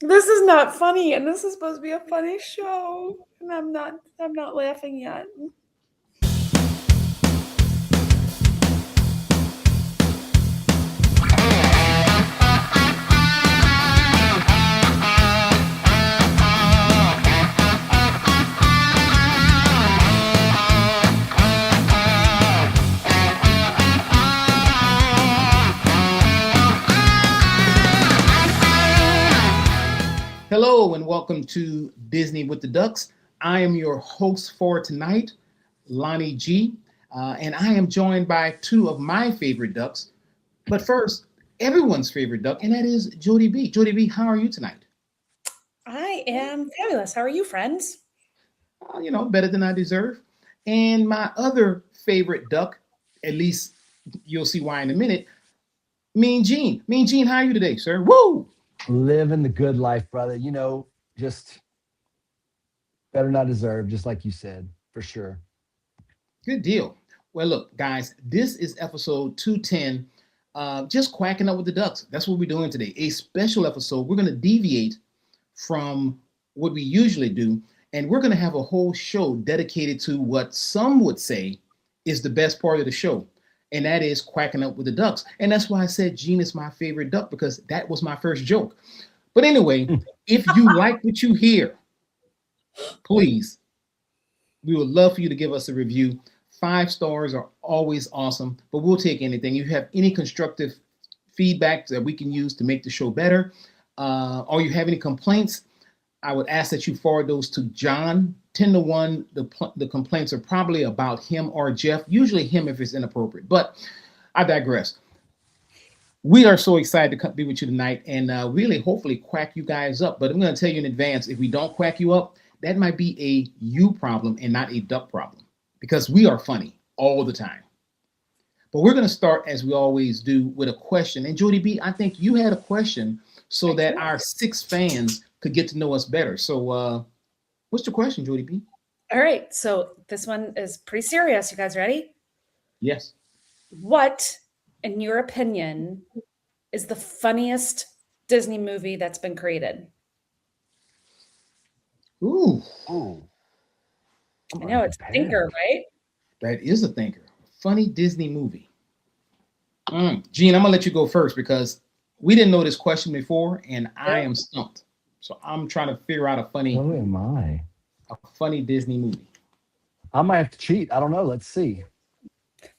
This is not funny, and this is supposed to be a funny show, and I'm not laughing yet. Hello and welcome to Disney with the Ducks. I am your host for tonight, Lonnie G, and I am joined by two of my favorite ducks. But first, everyone's favorite duck, and that is Jody B. Jody B, how are you tonight? I am fabulous. How are you, friends? Better than I deserve. And my other favorite duck, at least you'll see why in a minute, Mean Gene. Mean Gene, how are you today, sir? Woo! Living the good life, brother. Just better not deserve, just like you said, for sure. Good deal. Well, look, guys, this is episode 210. Just quacking up with the ducks. That's what we're doing today. A special episode. We're going to deviate from what we usually do, and we're going to have a whole show dedicated to what some would say is the best part of the show, and that is quacking up with the ducks. And that's why I said Gene is my favorite duck, because that was my first joke. But anyway, if you like what you hear, please, we would love for you to give us a review. 5 stars are always awesome, but we'll take anything. If you have any constructive feedback that we can use to make the show better, or you have any complaints, I would ask that you forward those to John. 10 to 1, the complaints are probably about him or Jeff, usually him if it's inappropriate. But I digress. We are so excited to be with you tonight and really hopefully quack you guys up. But I'm going to tell you in advance, if we don't quack you up, that might be a you problem and not a duck problem, because we are funny all the time. But we're going to start, as we always do, with a question. And Jody B, I think you had a question so that our 6 fans could get to know us better. So what's the question, Jody B? All right, so this one is pretty serious. You guys ready? Yes. What, in your opinion, is the funniest Disney movie that's been created? Ooh, I know it's a thinker, right? that is a thinker. Funny Disney movie. Gene, I'm going to let you go first because we didn't know this question before, and I am stumped. So I'm trying to figure out a funny Disney movie. I might have to cheat. I don't know. Let's see.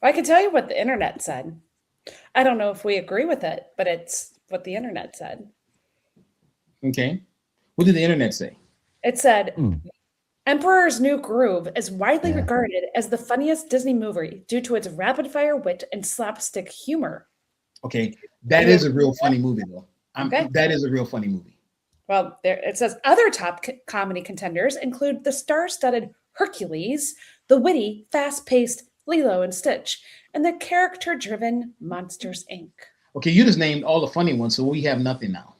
Well, I can tell you what the internet said. I don't know if we agree with it, but it's what the internet said. Okay. What did the internet say? It said, Emperor's New Groove is widely regarded as the funniest Disney movie due to its rapid-fire wit and slapstick humor. Okay. That is a real funny movie, though. That is a real funny movie. Well, it says other top comedy contenders include the star-studded Hercules, the witty, fast-paced Lilo and Stitch, and the character-driven Monsters, Inc. Okay, you just named all the funny ones, so we have nothing now.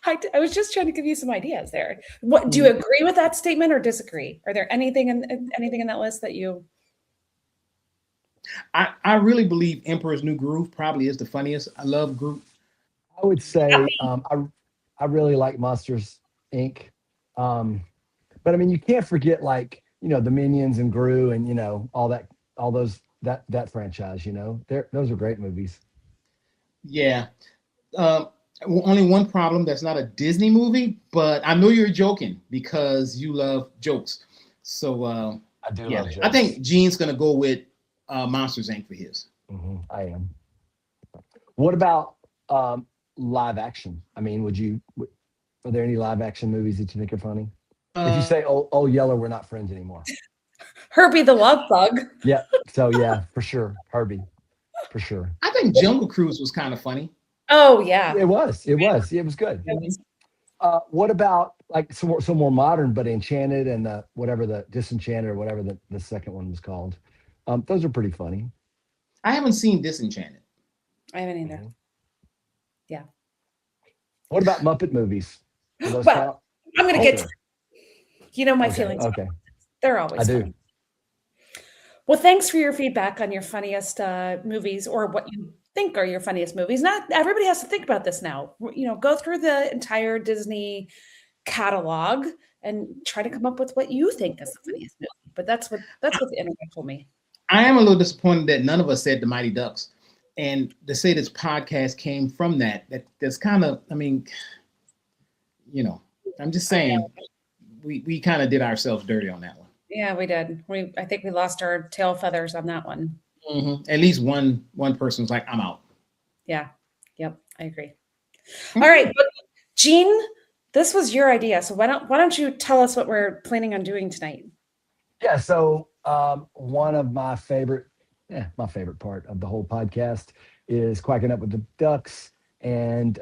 I was just trying to give you some ideas there. What do you agree with that statement or disagree? Are there anything in that list that you? I really believe Emperor's New Groove probably is the funniest. I love Groove. I would say I really like Monsters Inc. But I mean, you can't forget the Minions and Gru and all that franchise. Those are great movies. Yeah. Only one problem, that's not a Disney movie, but I know you're joking because you love jokes. So I do love jokes. I think Gene's gonna go with Monsters Inc. for his. I am. What about live action? I mean, are there any live action movies that you think are funny? If you say "Oh Yeller, we're not friends anymore," Herbie the Love Bug. Yeah. So yeah, for sure, Herbie, for sure. I think Jungle Cruise was kind of funny. Oh yeah, it was good. What about so more modern, but Enchanted and the Disenchanted or whatever the second one was called? Those are pretty funny. I haven't seen Disenchanted. I haven't either. Yeah. What about Muppet movies? Well, I'm going to get to my feelings. Okay. They're always funny. Well, thanks for your feedback on your funniest movies or what you think are your funniest movies. Not everybody has to think about this now. Go through the entire Disney catalog and try to come up with what you think is the funniest movie. But that's what the internet told me. I am a little disappointed that none of us said the Mighty Ducks. And to say this podcast came from that's kind of, I mean, I'm just saying we kind of did ourselves dirty on that one. Yeah, we did. I think we lost our tail feathers on that one. Mm-hmm. At least one person was like, I'm out. Yeah. Yep. I agree. All right. Jean, this was your idea. So why don't you tell us what we're planning on doing tonight? Yeah. So one of my favorite part of the whole podcast is quacking up with the ducks. And,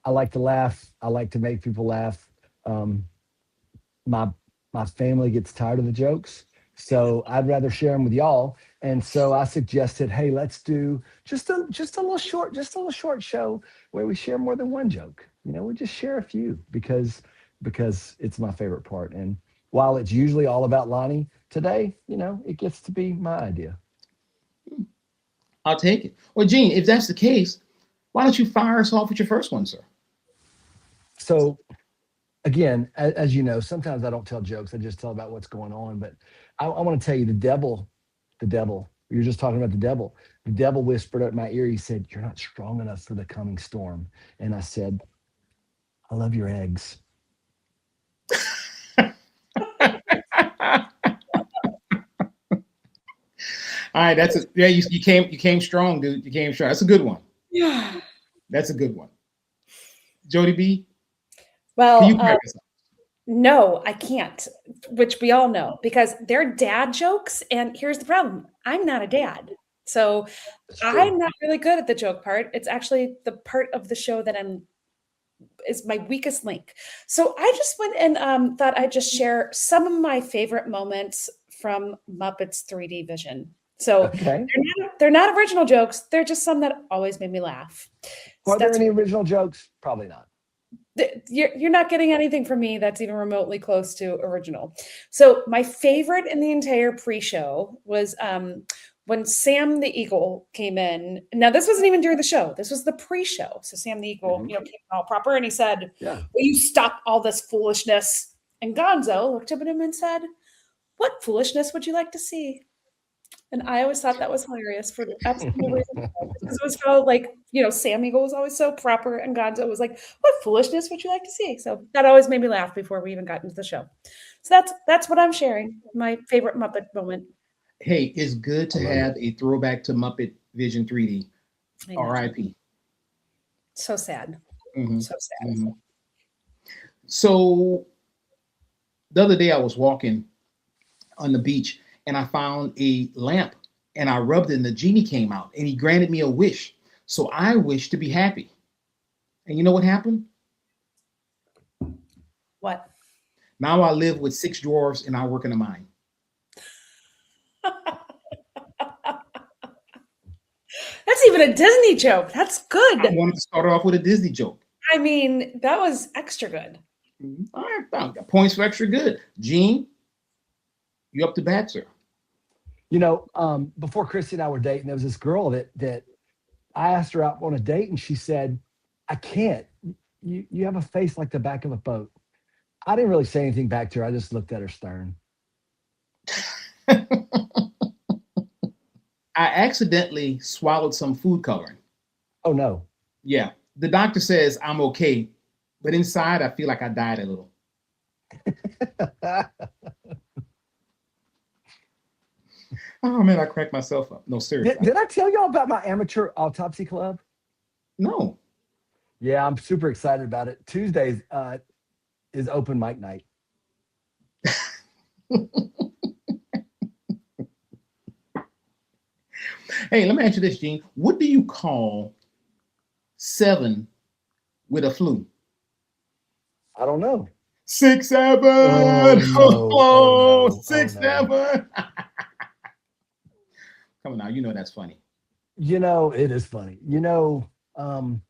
I like to laugh. I like to make people laugh. My family gets tired of the jokes, so I'd rather share them with y'all. And so I suggested, hey, let's do just a little short show where we share more than one joke. We just share a few because it's my favorite part. And while it's usually all about Lonnie, today, it gets to be my idea. I'll take it. Well, Gene, if that's the case, why don't you fire us off with your first one, sir? So, again, as you know, sometimes I don't tell jokes. I just tell about what's going on. But I want to tell you, the devil, you were just talking about the devil whispered at my ear. He said, "You're not strong enough for the coming storm." And I said, "I love your eggs." All right, you came strong, dude. You came strong. That's a good one. Yeah. That's a good one. Jody B. Well, can you crack us up? No, I can't, which we all know because they're dad jokes. And here's the problem. I'm not a dad. So I'm not really good at the joke part. It's actually the part of the show that is my weakest link. So I just went and thought I'd just share some of my favorite moments from Muppets 3D Vision. So okay. they're not original jokes. They're just some that always made me laugh. Are there any original jokes? Probably not. You're not getting anything from me that's even remotely close to original. So my favorite in the entire pre-show was when Sam the Eagle came in. Now this wasn't even during the show. This was the pre-show. So Sam the Eagle, came all proper, and he said, "Will you stop all this foolishness?" And Gonzo looked up at him and said, "What foolishness would you like to see?" And I always thought that was hilarious for absolutely reason. Because it was how, Sam Eagle was always so proper, and Gonzo was like, "What foolishness would you like to see?" So that always made me laugh before we even got into the show. So that's what I'm sharing. My favorite Muppet moment. Hey, it's good to have a throwback to Muppet Vision 3D. R.I.P. So sad. Mm-hmm. So sad. Mm-hmm. So the other day I was walking on the beach and I found a lamp and I rubbed it and the genie came out and he granted me a wish. So I wished to be happy. And you know what happened? What? Now I live with 6 dwarves and I work in a mine. That's even a Disney joke. That's good. I wanted to start off with a Disney joke. I mean, that was extra good. Mm-hmm. All right, points for extra good. Gene, you up to bat, sir? Before Christy and I were dating, there was this girl that I asked her out on a date, and she said, "I can't. You have a face like the back of a boat." I didn't really say anything back to her. I just looked at her stern. I accidentally swallowed some food coloring. Oh, no. Yeah. The doctor says I'm okay, but inside I feel like I died a little. Oh, man, I cracked myself up. No, seriously. Did I tell y'all about my amateur autopsy club? No. Yeah, I'm super excited about it. Tuesdays is open mic night. Hey, let me ask you this, Gene. What do you call 7 with a flu? I don't know. 6, 7. Oh, no. 6, 7. Come on now, that's funny. It is funny. I'm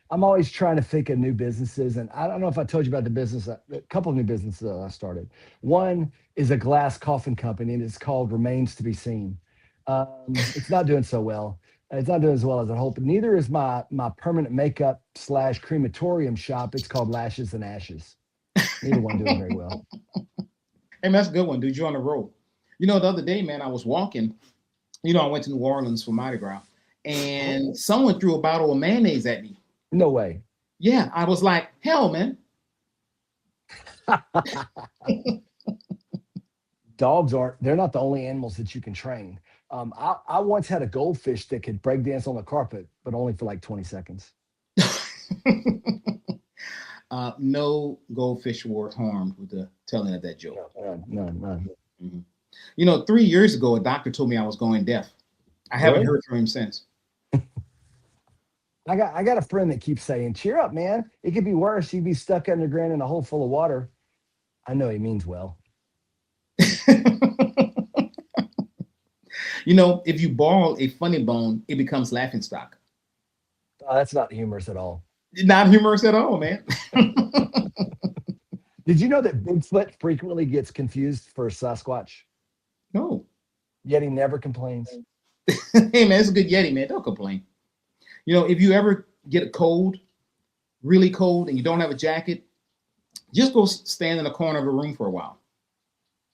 always trying to think of new businesses, and I don't know if I told you about a couple of new businesses that I started. One is a glass coffin company, and it's called Remains to be Seen. It's not doing so well. It's not doing as well as I hope. Neither is my permanent makeup slash crematorium shop. It's called Lashes and Ashes. Neither one doing very well. Hey, man, that's a good one, dude. You're on the road. The other day, man, I was walking. I went to New Orleans for Mardi Gras, and someone threw a bottle of mayonnaise at me. No way. Yeah, I was like, hell, man. Dogs they're not the only animals that you can train. I once had a goldfish that could break dance on the carpet, but only for like 20 seconds. No goldfish were harmed with the telling of that joke. No, none. Mm-hmm. 3 years ago, a doctor told me I was going deaf. I haven't Really? heard from him since. I got a friend that keeps saying, "Cheer up, man. It could be worse. You'd be stuck underground in a hole full of water." I know he means well. If you borrow a funny bone, it becomes laughing stock. That's not humorous at all. Not humorous at all, man. Did you know that Bigfoot frequently gets confused for Sasquatch? No. Yet he never complains. Hey, man, it's a good Yeti, man. Don't complain. If you ever get a cold, really cold, and you don't have a jacket, just go stand in the corner of a room for a while.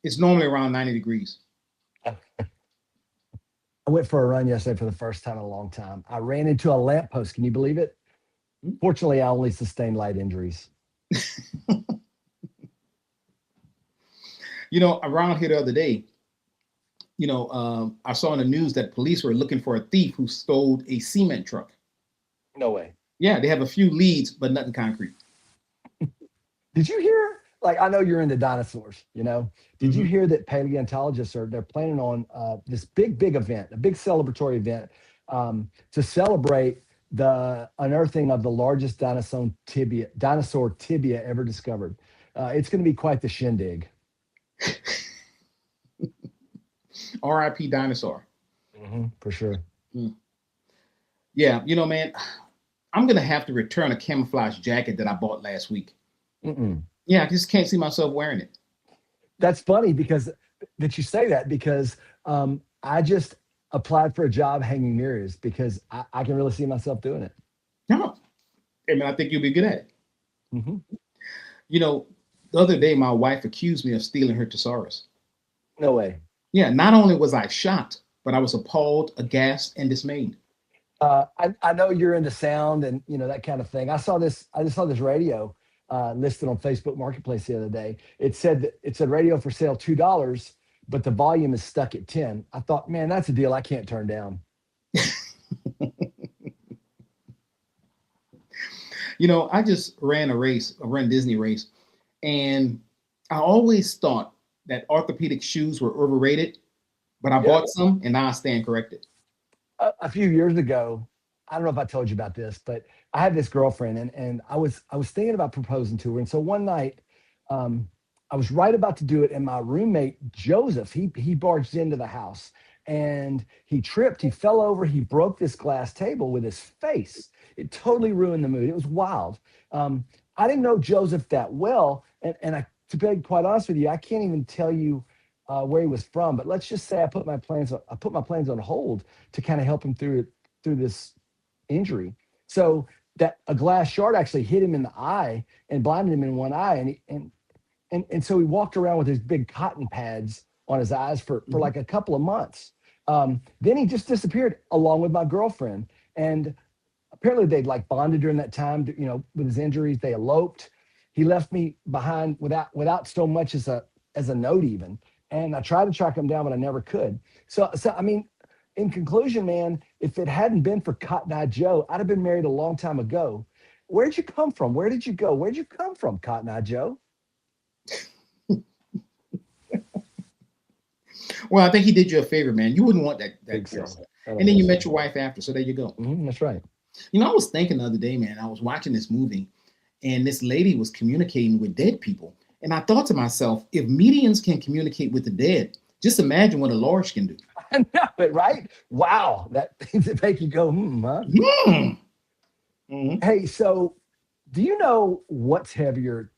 It's normally around 90 degrees. I went for a run yesterday for the first time in a long time. I ran into a lamppost. Can you believe it? Fortunately, I only sustained light injuries. Around here the other day, I saw in the news that police were looking for a thief who stole a cement truck. No way. Yeah, they have a few leads, but nothing concrete. Did you hear? Like, I know you're into dinosaurs. Did you hear that paleontologists they're planning on this big event, a big celebratory event to celebrate the unearthing of the largest dinosaur tibia ever discovered. It's going to be quite the shindig. R.I.P. dinosaur. For sure. Yeah, man, I'm gonna have to return a camouflage jacket that I bought last week. Yeah, I just can't see myself wearing it. That's funny because that you say that because I just applied for a job hanging mirrors because I can really see myself doing it. No, I think you'll be good at it. Mm-hmm. The other day my wife accused me of stealing her thesaurus. No way. Yeah, not only was I shocked, but I was appalled, aghast, and dismayed. I know you're into sound and that kind of thing. I just saw this radio listed on Facebook Marketplace the other day. It said radio for sale $2, but the volume is stuck at 10. I thought, man, that's a deal I can't turn down. I just ran a Disney race, and I always thought that orthopedic shoes were overrated, but I bought some and now I stand corrected. A few years ago, I don't know if I told you about this, but I had this girlfriend and I was thinking about proposing to her. And so one night, I was right about to do it, and my roommate Joseph, he barged into the house and he tripped, he fell over, he broke this glass table with his face. It totally ruined the mood. It was wild. I didn't know Joseph that well, and to be quite honest with you, I can't even tell you where he was from. But let's just say I put my plans on hold to kind of help him through this injury. So that a glass shard actually hit him in the eye and blinded him in one eye, and so he walked around with his big cotton pads on his eyes for like a couple of months. Then he just disappeared along with my girlfriend, and apparently they'd like bonded during that time. With his injuries, they eloped. He left me behind without so much as a note even. And I tried to track him down, but I never could. So I mean, in conclusion, man, if it hadn't been for Cotton Eye Joe, I'd have been married a long time ago. Where'd you come from? Where did you go? Where'd you come from, Cotton Eye Joe? Well, I think he did you a favor, man. You wouldn't want that girl. So. And then you met your wife after, so there you go. That's right. I was thinking the other day, man, I was watching this movie, and this lady was communicating with dead people. And I thought to myself, if mediums can communicate with the dead, just imagine what a large can do. I know it, right? Wow. That things that make you go, huh? Hey, so do you know what's heavier,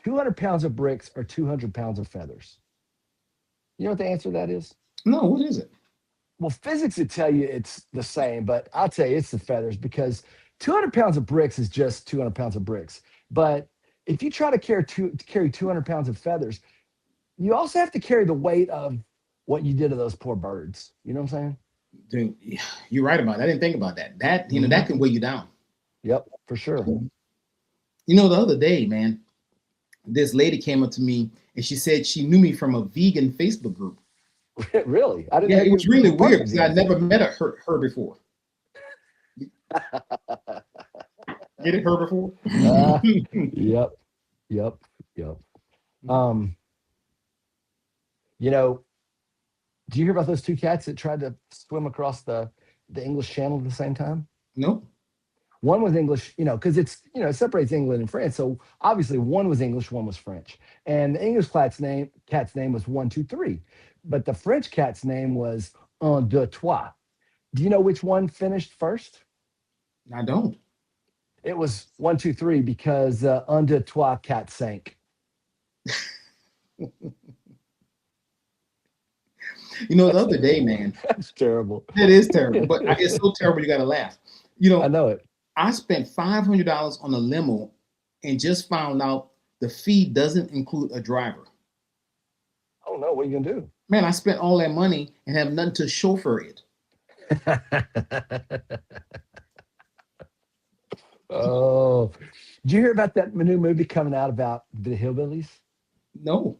200 pounds of bricks or 200 pounds of feathers? You know what the answer to that is? No, what is it? Well, physics would tell you it's the same, but I'll tell you it's the feathers because 200 pounds of bricks is just 200 pounds of bricks. But if you try to carry 200 pounds of feathers, you also have to carry the weight of what you did to those poor birds. You know what I'm saying? Dude, you're right about it. I didn't think about that. That Hmm. that can weigh you down. Yep, for sure. The other day, man, this lady came up to me and she said she knew me from a vegan Facebook group. Really? I didn't Yeah, know it was you really were part weird of because the I'd vegans. never met her before. Get it, her before? uh, yep, yep, yep. Um, you know, do you hear about those two cats that tried to swim across the English Channel at the same time? No. One was English, because it separates England and France. So obviously one was English, one was French. And the English cat's name was 1, 2, 3. But the French cat's name was Un, Deux, Trois. Do you know which one finished first? I don't. It was 1, 2, 3 because Un, Deux, Trois cat sank. The other day, man, That's terrible. that is terrible, but it's so terrible you got to laugh. You I know, know it. I spent $500 on a limo and just found out the fee doesn't include a driver. Oh no, what are you gonna Man, I spent all that money and have nothing to chauffeur it. do? Oh, did you hear about that new movie coming out about the hillbillies? No.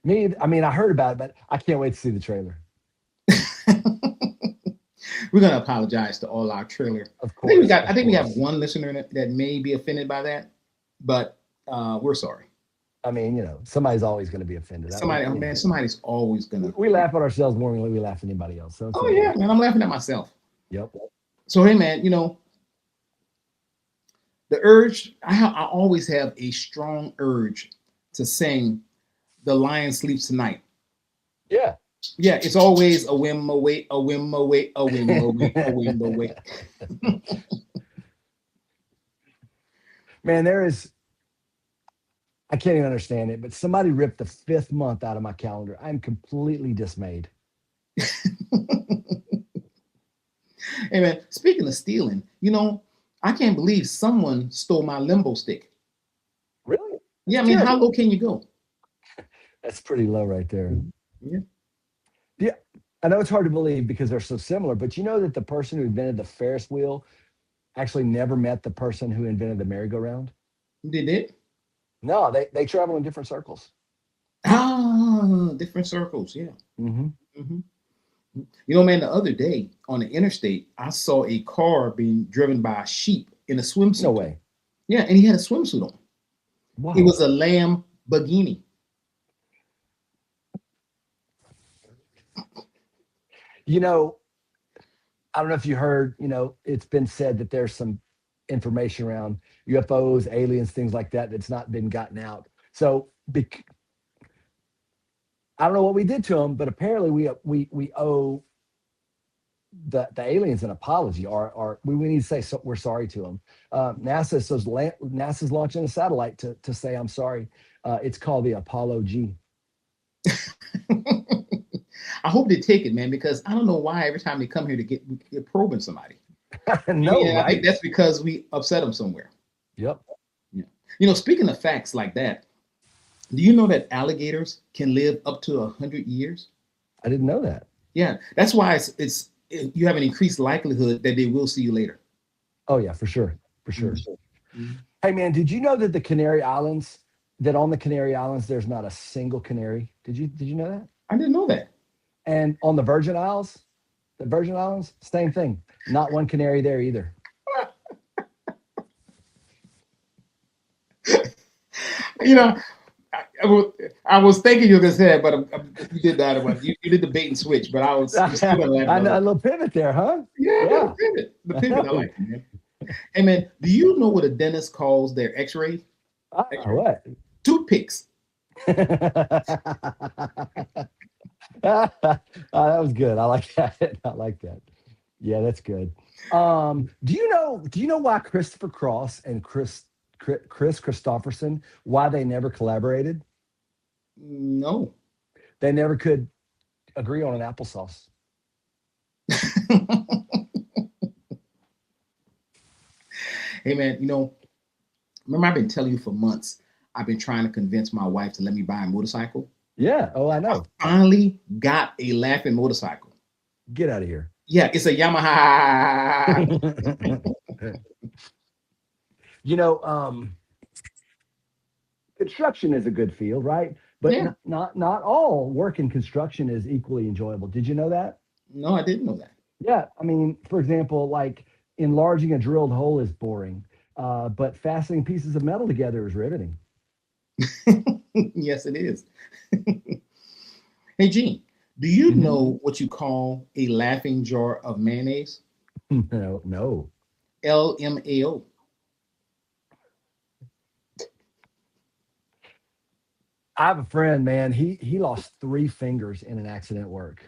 I mean, I heard about it, but I can't wait to see the trailer. We're gonna apologize to all our trailer. Of I think we course, got. I of think we have course. one listener that may be offended by that, but we're sorry. I mean, somebody's always going to be offended. Somebody, oh man, somebody's always gonna. We laugh at ourselves more than we laugh at anybody else, so it's Oh yeah, okay. man, I'm laughing at myself. Yep. So hey, man, the urge. I always have a strong urge to sing "The Lion Sleeps Tonight." Yeah. Yeah, it's always a whim away, a whim away, a whim away, a whim away. Man, I can't even understand it, but somebody ripped the fifth month out of my calendar. I'm completely dismayed. Hey man, speaking of stealing, I can't believe someone stole my limbo stick. Really? Yeah, That's I mean, how terrible. low can you go? That's pretty low right there. Yeah. Yeah. I know it's hard to believe because they're so similar, but you know that the person who invented the Ferris wheel actually never met the person who invented the merry-go-round? Did it? No, they travel in different circles. Ah, different circles. Yeah. Hmm. Hmm. Man, the other day on the interstate, I saw a car being driven by a sheep in a No swimsuit. way. Yeah, and he had a swimsuit on. It Wow. was a Lamborghini. You know, I don't know if you heard, it's been said that there's some information around UFOs, aliens, things like that that's not been gotten out. So I don't know what we did to them, but apparently we owe the aliens an apology, or we need to say we're sorry to them. NASA's launching a satellite to say I'm sorry. It's called the Apollo G. I hope they take it, man, because I don't know why every time they come here to get probing somebody. No, And I think right? that's because we upset them somewhere. Yep. Yeah. Speaking of facts like that, do you know that alligators can live up to 100 years? I didn't know that. Yeah, that's why you have an increased likelihood that they will see you later. Oh yeah, for sure, for sure. Mhm. Hey man, did you know that on the Canary Islands, there's not a single canary? Did you know that? I didn't know that. And on the Virgin Islands, same thing. Not one canary there either. You know, I was thinking you were gonna say that, but you did that one. You did the bait and switch, but I'm still gonna laugh I about know, a it. little pivot there, huh? Yeah, man, the Yeah. pivot, the I pivot. I know. like it, man. Hey, man, do you know what a dentist calls their X-ray? X-ray What? toothpicks. That was good. I like that. I like that. Yeah, that's good. Do you know why Christopher Cross and Chris Christopherson, why they never collaborated? No. They never could agree on an applesauce. Hey man, remember I've been telling you for months, I've been trying to convince my wife to let me buy a motorcycle. Yeah. Oh, I know. Finally got a laughing motorcycle. Get out of here. Yeah, it's a Yamaha. you know, um, Construction is a good field, right? But Yeah. not all work in construction is equally enjoyable. Did you know that? No, I didn't know that. Yeah. I mean, for example, like enlarging a drilled hole is boring, but fastening pieces of metal together is riveting. Yes, it is. Hey, Gene, do you Mhm. know what you call a laughing jar of mayonnaise? No, no. LMAO. I have a friend, man. He lost 3 fingers in an accident at work.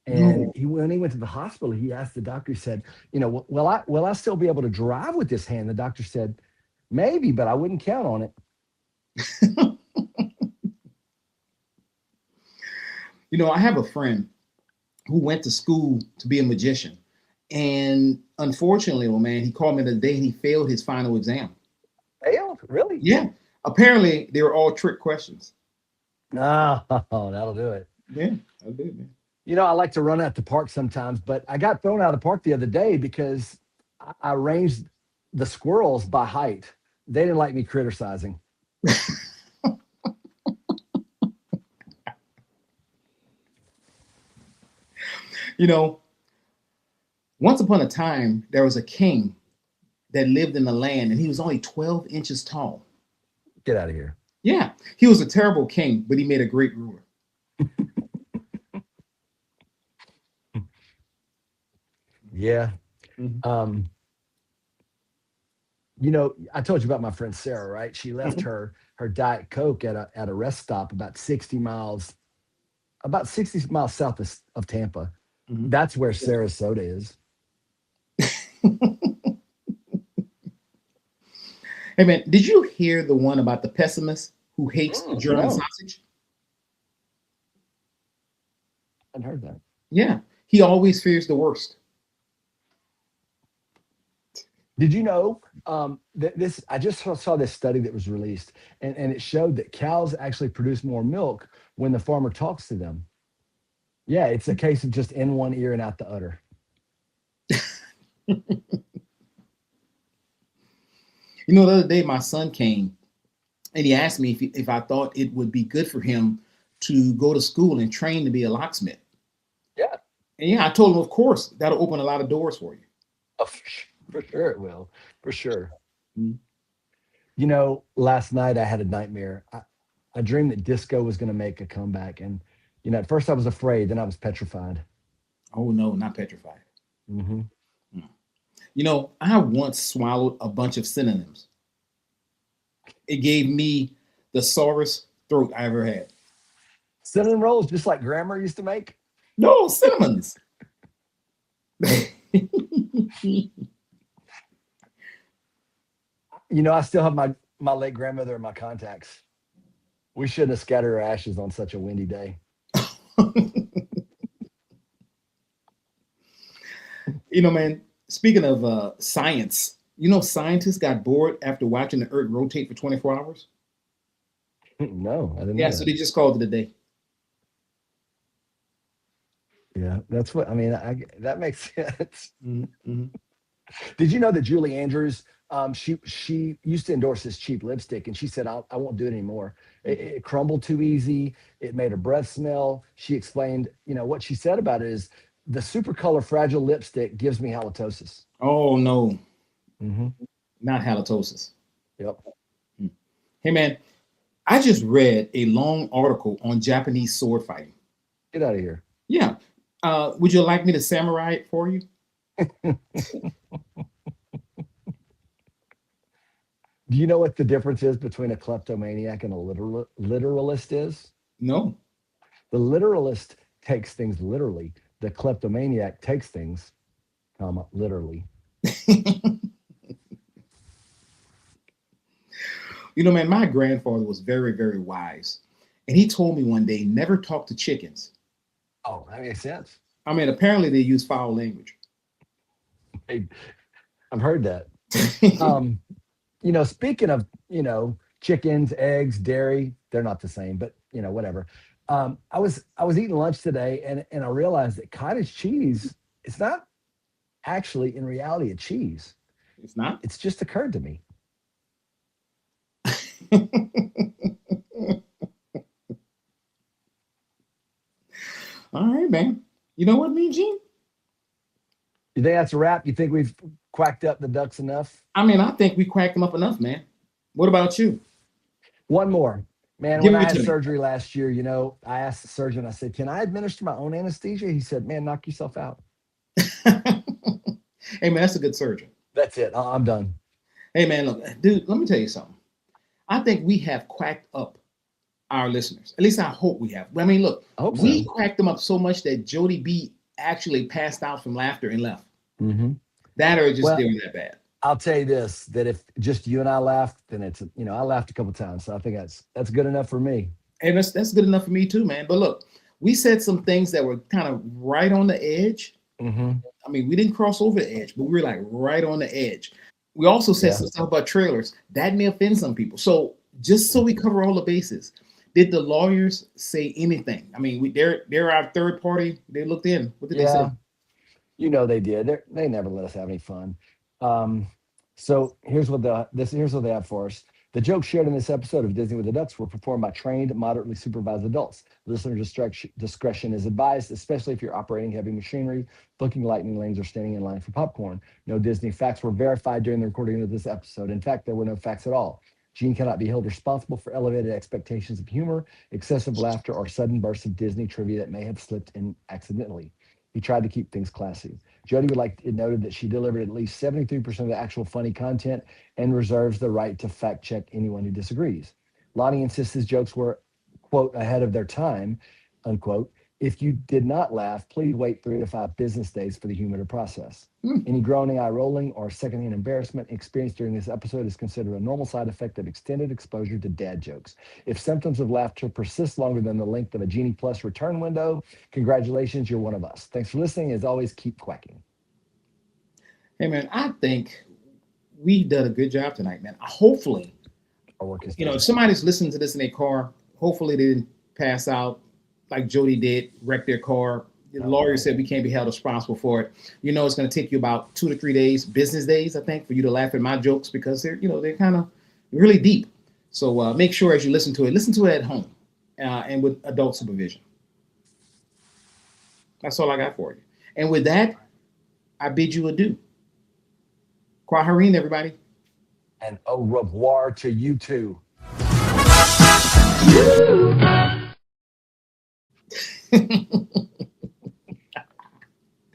And No. when he went to the hospital, he asked the doctor, he said, will I still be able to drive with this hand? The doctor said, maybe, but I wouldn't count on it. I have a friend who went to school to be a magician. And unfortunately, well, man, he called me the day he failed his final exam. Failed? Really? Yeah. Apparently, they were all trick questions. No, that'll do it. Yeah, I did, man. I like to run out the park sometimes, but I got thrown out of the park the other day because I arranged the squirrels by height. They didn't like me criticizing. You know, once upon a time, there was a king that lived in the land, and he was only 12 inches tall. Get out of here. Yeah, he was a terrible king, but he made a great ruler. Yeah. Mhm. Um, I told you about my friend Sarah, right? She left Mhm. her Diet Coke at a rest stop about 60 miles south of Tampa. Mhm. That's where Sarasota is. Hey man, did you hear the one about the pessimist who hates German No, sausage? I hadn't heard that. Yeah, he always fears the worst. Did you know that this? I just saw this study that was released, and it showed that cows actually produce more milk when the farmer talks to them. Yeah, it's a case of just in one ear and out the other. The other day my son came and he asked me if I thought it would be good for him to go to school and train to be a locksmith. Yeah, And yeah, I told him, of course, that'll open a lot of doors for you. oh, for sure it will, for sure. Mhm. Last night I had a nightmare. I dreamed that disco was going to make a comeback, and at first I was afraid, then I was petrified. Oh no, not petrified. Hmm. Mm. I once swallowed a bunch of synonyms. It gave me the sorest throat I ever had. Cinnamon rolls, just like grandma used to make. No, cinnamons. I still have my late grandmother in my contacts. We shouldn't have scattered her ashes on such a windy day. Man, speaking of science, scientists got bored after watching the Earth rotate for 24 hours. No, I didn't Yeah, know so that. they just called it a day. Yeah, that's what I mean. That makes sense. Mm-hmm. Did you know that Julie Andrews, she used to endorse this cheap lipstick, and she said, I won't do it anymore. It crumbled too easy. It made her breath smell. She explained, what she said about it is the super color fragile lipstick gives me halitosis. Oh no, Hmm. not halitosis. Yep. Mm. Hey man, I just read a long article on Japanese sword fighting. Get out of here. Yeah, would you like me to samurai it for you? Do you know what the difference is between a kleptomaniac and a literalist is? No. The literalist takes things literally. The kleptomaniac takes things, literally. Man, my grandfather was very, very wise. And he told me one day, never talk to chickens. Oh, that makes sense. I mean, apparently they use foul language. Hey, I've heard that. Um, speaking of, chickens, eggs, dairy, they're not the same, but whatever. I was eating lunch today and I realized that cottage cheese is not actually in reality a cheese. It's not. It's just occurred to me. All right, man. You know what, Mean Gene? You think that's a wrap? You think we've quacked up the ducks enough? I mean, I think we cracked them up enough, man. What about you? One more. Man, Give when I it had to me. surgery last year, I asked the surgeon, I said, can I administer my own anesthesia? He said, man, knock yourself out. Hey, man, that's a good surgeon. That's it. I'm done. Hey, man, look, dude, let me tell you something. I think we have quacked up our listeners. At least I hope we have. I mean, look, I hope we so. cracked them up so much that Jody B actually passed out from laughter and left. Mm-hmm. That or just Well, they were that bad. I'll tell you this, that if just you and I laughed, then I laughed a couple times. So I think that's good enough for me. And that's good enough for me too, man. But look, we said some things that were kind of right on the edge. Mm-hmm. I mean, we didn't cross over the edge, but we were like right on the edge. We also said Yeah. some stuff about trailers that may offend some people. So just so we cover all the bases, did the lawyers say anything? I mean, they're our third party. They looked in. What did they say? Yeah, they did. They never let us have any fun. Um, so here's what they have for us. The jokes shared in this episode of Disney with the Ducks were performed by trained, moderately supervised adults. Listener discretion is advised, especially if you're operating heavy machinery, booking lightning lanes, or standing in line for popcorn. No Disney facts were verified during the recording of this episode. In fact, there were no facts at all. Gene cannot be held responsible for elevated expectations of humor, excessive laughter, or sudden bursts of Disney trivia that may have slipped in accidentally. He tried to keep things classy. Jody would like it noted that she delivered at least 73% of the actual funny content and reserves the right to fact check anyone who disagrees. Lonnie insists his jokes were, quote, ahead of their time, unquote. If you did not laugh, please wait 3 to 5 business days for the humor to process. Any groaning, eye rolling, or secondhand embarrassment experienced during this episode is considered a normal side effect of extended exposure to dad jokes. If symptoms of laughter persist longer than the length of a Genie Plus return window, congratulations, you're one of us. Thanks for listening. As always, keep quacking. Hey, man, I think we did a good job tonight, man. Hopefully, Our work is if somebody's listening to this in their car, hopefully they didn't pass out like Jody did, wreck their car. The lawyer said we can't be held responsible for it. It's going to take you about 2 to 3 days, business days, I think, for you to laugh at my jokes because they're kind of really deep. So make sure as you listen to it at home and with adult supervision. That's all I got for you. And with that, I bid you adieu. Quacking, everybody. And au revoir to you too.